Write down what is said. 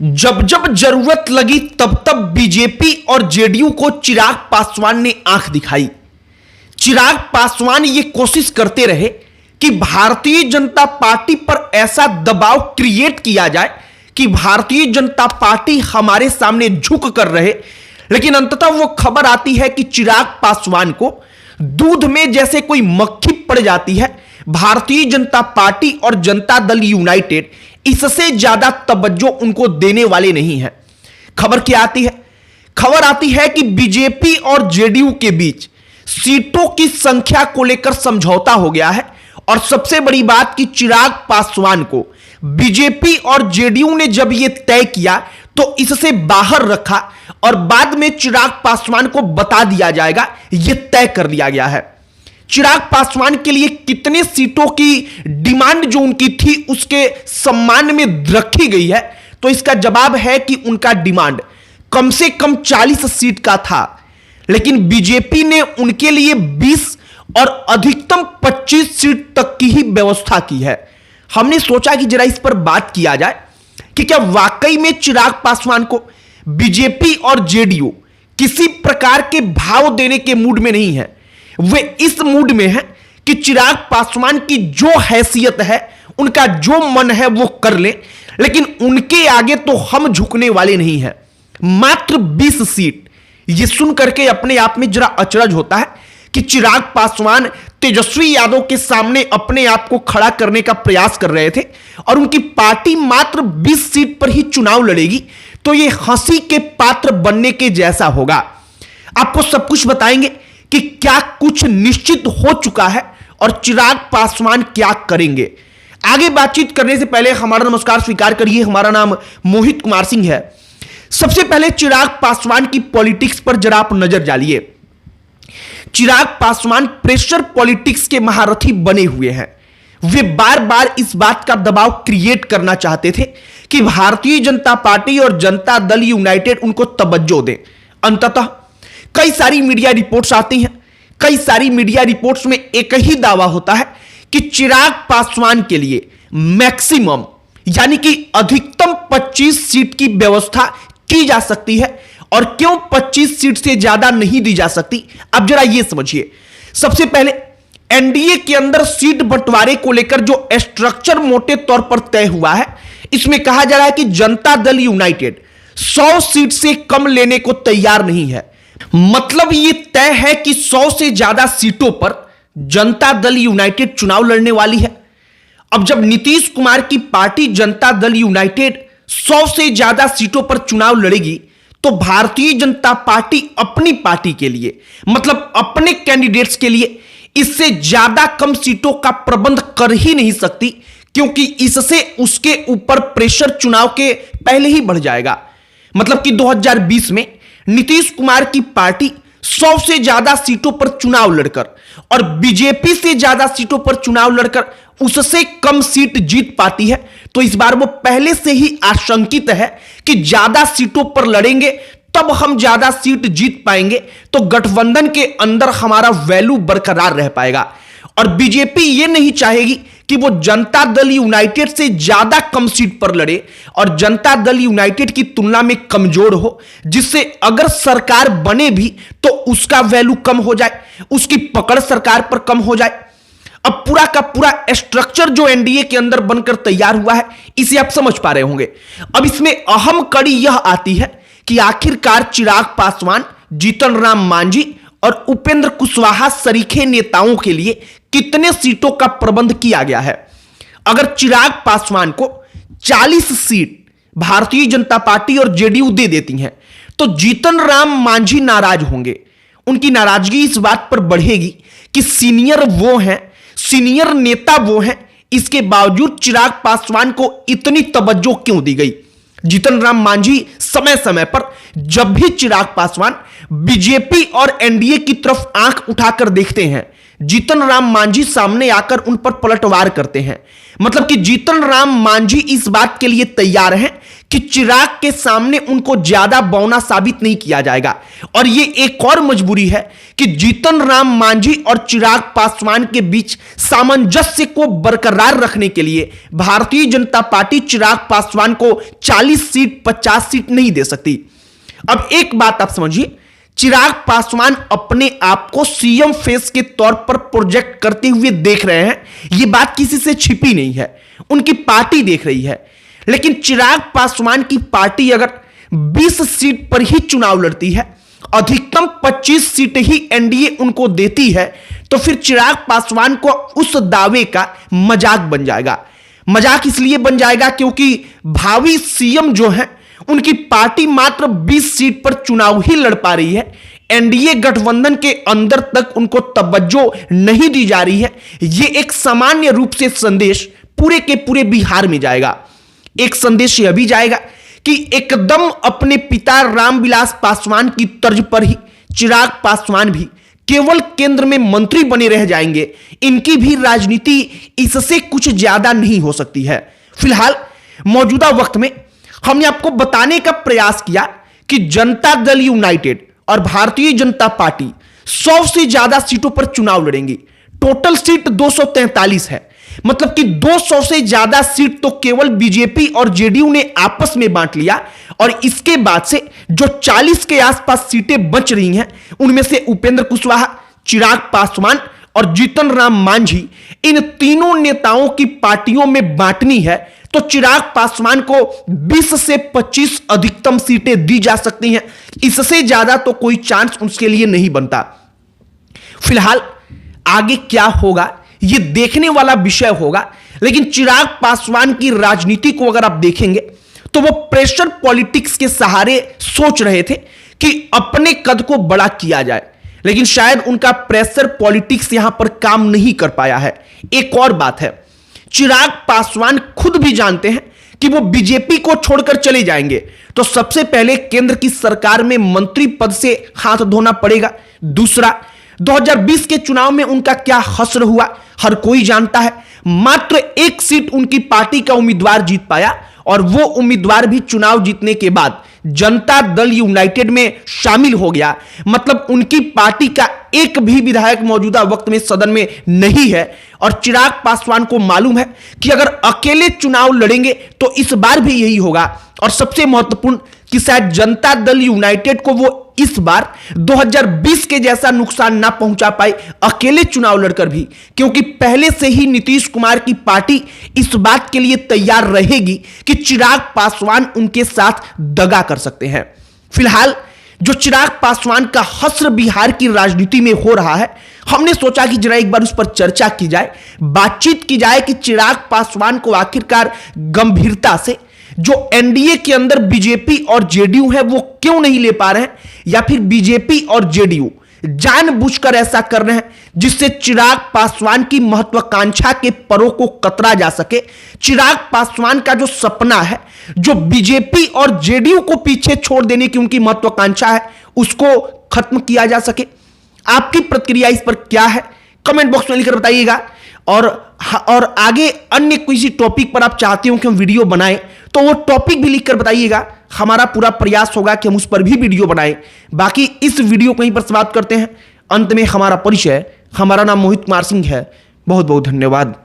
जब जब जरूरत लगी तब तब बीजेपी और जेडीयू को चिराग पासवान ने आंख दिखाई। चिराग पासवान ये कोशिश करते रहे कि भारतीय जनता पार्टी पर ऐसा दबाव क्रिएट किया जाए कि भारतीय जनता पार्टी हमारे सामने झुक कर रहे, लेकिन अंततः वो खबर आती है कि चिराग पासवान को दूध में जैसे कोई मक्खी पड़ जाती है। भारतीय जनता पार्टी और जनता दल यूनाइटेड इससे ज्यादा तवज्जो उनको देने वाले नहीं है। खबर क्या आती है? खबर आती है कि बीजेपी और जेडीयू के बीच सीटों की संख्या को लेकर समझौता हो गया है और सबसे बड़ी बात कि चिराग पासवान को बीजेपी और जेडीयू ने जब यह तय किया तो इससे बाहर रखा और बाद में चिराग पासवान को बता दिया जाएगा, यह तय कर लिया गया है। चिराग पासवान के लिए कितने सीटों की डिमांड जो उनकी थी उसके सम्मान में रखी गई है, तो इसका जवाब है कि उनका डिमांड कम से कम 40 सीट का था, लेकिन बीजेपी ने उनके लिए 20 और अधिकतम 25 सीट तक की ही व्यवस्था की है। हमने सोचा कि जरा इस पर बात किया जाए कि क्या वाकई में चिराग पासवान को बीजेपी और जेडीयू किसी प्रकार के भाव देने के मूड में नहीं है। वे इस मूड में है कि चिराग पासवान की जो हैसियत है, उनका जो मन है वो कर ले, लेकिन उनके आगे तो हम झुकने वाले नहीं हैं। मात्र 20 सीट, ये सुन करके अपने आप में जरा अचरज होता है कि चिराग पासवान तेजस्वी यादव के सामने अपने आप को खड़ा करने का प्रयास कर रहे थे और उनकी पार्टी मात्र 20 सीट पर ही चुनाव लड़ेगी, तो यह हंसी के पात्र बनने के जैसा होगा। आपको सब कुछ बताएंगे कि क्या कुछ निश्चित हो चुका है और चिराग पासवान क्या करेंगे। आगे बातचीत करने से पहले हमारा नमस्कार स्वीकार करिए। हमारा नाम मोहित कुमार सिंह है। सबसे पहले चिराग पासवान की पॉलिटिक्स पर जरा आप नजर डालिए। चिराग पासवान प्रेशर पॉलिटिक्स के महारथी बने हुए हैं। वे बार बार इस बात का दबाव क्रिएट करना चाहते थे कि भारतीय जनता पार्टी और जनता दल यूनाइटेड उनको तवज्जो दे। अंततः कई सारी मीडिया रिपोर्ट्स आती हैं। कई सारी मीडिया रिपोर्ट्स में एक ही दावा होता है कि चिराग पासवान के लिए मैक्सिमम यानी कि अधिकतम 25 सीट की व्यवस्था की जा सकती है। और क्यों 25 सीट से ज्यादा नहीं दी जा सकती, अब जरा यह समझिए। सबसे पहले एनडीए के अंदर सीट बंटवारे को लेकर जो स्ट्रक्चर मोटे तौर पर तय हुआ है, इसमें कहा जा रहा है कि जनता दल यूनाइटेड 100 सीट से कम लेने को तैयार नहीं है। मतलब यह तय है कि 100 से ज्यादा सीटों पर जनता दल यूनाइटेड चुनाव लड़ने वाली है। अब जब नीतीश कुमार की पार्टी जनता दल यूनाइटेड 100 से ज्यादा सीटों पर चुनाव लड़ेगी, तो भारतीय जनता पार्टी अपनी पार्टी के लिए, मतलब अपने कैंडिडेट्स के लिए इससे ज्यादा कम सीटों का प्रबंध कर ही नहीं सकती, क्योंकि इससे उसके ऊपर प्रेशर चुनाव के पहले ही बढ़ जाएगा। मतलब कि 2020 में नीतीश कुमार की पार्टी 100 से ज्यादा सीटों पर चुनाव लड़कर और बीजेपी से ज्यादा सीटों पर चुनाव लड़कर उससे कम सीट जीत पाती है, तो इस बार वो पहले से ही आशंकित है कि ज्यादा सीटों पर लड़ेंगे तब हम ज्यादा सीट जीत पाएंगे, तो गठबंधन के अंदर हमारा वैल्यू बरकरार रह पाएगा। और बीजेपी ये नहीं चाहेगी कि वो जनता दल यूनाइटेड से ज्यादा कम सीट पर लड़े और जनता दल यूनाइटेड की तुलना में कमजोर हो, जिससे अगर सरकार बने भी तो उसका वैल्यू कम हो जाए, उसकी पकड़ सरकार पर कम हो जाए। अब पूरा का पूरा स्ट्रक्चर जो एनडीए के अंदर बनकर तैयार हुआ है, इसे आप समझ पा रहे होंगे। अब इसमें अहम कड़ी यह आती है कि आखिरकार चिराग पासवान, जीतन राम मांझी और उपेंद्र कुशवाहा सरीखे नेताओं के लिए कितने सीटों का प्रबंध किया गया है। अगर चिराग पासवान को 40 सीट भारतीय जनता पार्टी और जेडीयू दे देती हैं, तो जीतन राम मांझी नाराज होंगे। उनकी नाराजगी इस बात पर बढ़ेगी कि सीनियर वो हैं, सीनियर नेता वो हैं, इसके बावजूद चिराग पासवान को इतनी तवज्जो क्यों दी गई। जीतन राम मांझी समय समय पर जब भी चिराग पासवान बीजेपी और एनडीए की तरफ आंख उठाकर देखते हैं, जीतन राम मांझी सामने आकर उन पर पलटवार करते हैं। मतलब कि जीतन राम मांझी इस बात के लिए तैयार हैं कि चिराग के सामने उनको ज्यादा बौना साबित नहीं किया जाएगा। और यह एक और मजबूरी है कि जीतन राम मांझी और चिराग पासवान के बीच सामंजस्य को बरकरार रखने के लिए भारतीय जनता पार्टी चिराग पासवान को 40 सीट 50 सीट नहीं दे सकती। अब एक बात आप समझिए, चिराग पासवान अपने आप को सीएम फेस के तौर पर प्रोजेक्ट करते हुए देख रहे हैं। यह बात किसी से छिपी नहीं है, उनकी पार्टी देख रही है। लेकिन चिराग पासवान की पार्टी अगर 20 सीट पर ही चुनाव लड़ती है, अधिकतम 25 सीट ही एनडीए उनको देती है, तो फिर चिराग पासवान को उस दावे का मजाक बन जाएगा। मजाक इसलिए बन जाएगा क्योंकि भावी सीएम जो है उनकी पार्टी मात्र 20 सीट पर चुनाव ही लड़ पा रही है। एनडीए गठबंधन के अंदर तक उनको तवज्जो नहीं दी जा रही है। यह एक सामान्य रूप से संदेश पूरे के पूरे बिहार में जाएगा। एक संदेश यह भी जाएगा कि एकदम अपने पिता रामविलास पासवान की तर्ज पर ही चिराग पासवान भी केवल केंद्र में मंत्री बने रह जाएंगे। इनकी भी राजनीति इससे कुछ ज्यादा नहीं हो सकती है। फिलहाल मौजूदा वक्त में हमने आपको बताने का प्रयास किया कि जनता दल यूनाइटेड और भारतीय जनता पार्टी 100 से ज्यादा सीटों पर चुनाव लड़ेंगी। टोटल सीट 243 है। मतलब कि 200 से ज्यादा सीट तो केवल बीजेपी और जेडीयू ने आपस में बांट लिया। और इसके बाद से जो 40 के आसपास सीटें बच रही हैं, उनमें से उपेंद्र कुशवाहा, चिराग पासवान और जीतन राम मांझी, इन तीनों नेताओं की पार्टियों में बांटनी है तो चिराग पासवान को 20 से 25 अधिकतम सीटें दी जा सकती हैं। इससे ज्यादा तो कोई चांस उसके लिए नहीं बनता। फिलहाल आगे क्या होगा यह देखने वाला विषय होगा। लेकिन चिराग पासवान की राजनीति को अगर आप देखेंगे तो वो प्रेशर पॉलिटिक्स के सहारे सोच रहे थे कि अपने कद को बड़ा किया जाए, लेकिन शायद उनका प्रेशर पॉलिटिक्स यहां पर काम नहीं कर पाया है। एक और बात है, चिराग पासवान खुद भी जानते हैं कि वो बीजेपी को छोड़कर चले जाएंगे तो सबसे पहले केंद्र की सरकार में मंत्री पद से हाथ धोना पड़ेगा। दूसरा, 2020 के चुनाव में उनका क्या हश्र हुआ हर कोई जानता है। मात्र एक सीट उनकी पार्टी का उम्मीदवार जीत पाया और वो उम्मीदवार भी चुनाव जीतने के बाद जनता दल यूनाइटेड में शामिल हो गया। मतलब उनकी पार्टी का एक भी विधायक मौजूदा वक्त में सदन में नहीं है। और चिराग पासवान को मालूम है कि अगर अकेले चुनाव लड़ेंगे तो इस बार भी यही होगा। और सबसे महत्वपूर्ण कि शायद जनता दल यूनाइटेड को वो इस बार 2020 के जैसा नुकसान ना पहुंचा पाए अकेले चुनाव लड़कर भी, क्योंकि पहले से ही नीतीश कुमार की पार्टी इस बात के लिए तैयार रहेगी कि चिराग पासवान उनके साथ दगा कर सकते हैं। फिलहाल जो चिराग पासवान का हश्र बिहार की राजनीति में हो रहा है, हमने सोचा कि जरा एक बार उस पर चर्चा की जाए, बातचीत की जाए कि चिराग पासवान को आखिरकार गंभीरता से जो एनडीए के अंदर बीजेपी और जेडीयू है वो क्यों नहीं ले पा रहे हैं, या फिर बीजेपी और जेडीयू जानबूझकर ऐसा कर रहे हैं जिससे चिराग पासवान की महत्वाकांक्षा के परों को कतरा जा सके। चिराग पासवान का जो सपना है, जो बीजेपी और जेडीयू को पीछे छोड़ देने की उनकी महत्वाकांक्षा है, उसको खत्म किया जा सके। आपकी प्रतिक्रिया इस पर क्या है, कमेंट बॉक्स में लिखकर बताइएगा। और आगे अन्य किसी टॉपिक पर आप चाहते हो कि हम वीडियो बनाएं तो वो टॉपिक भी लिखकर बताइएगा। हमारा पूरा प्रयास होगा कि हम उस पर भी वीडियो बनाएं। बाकी इस वीडियो को यहीं पर समाप्त करते हैं। अंत में हमारा परिचय, हमारा नाम मोहित कुमार सिंह है। बहुत बहुत धन्यवाद।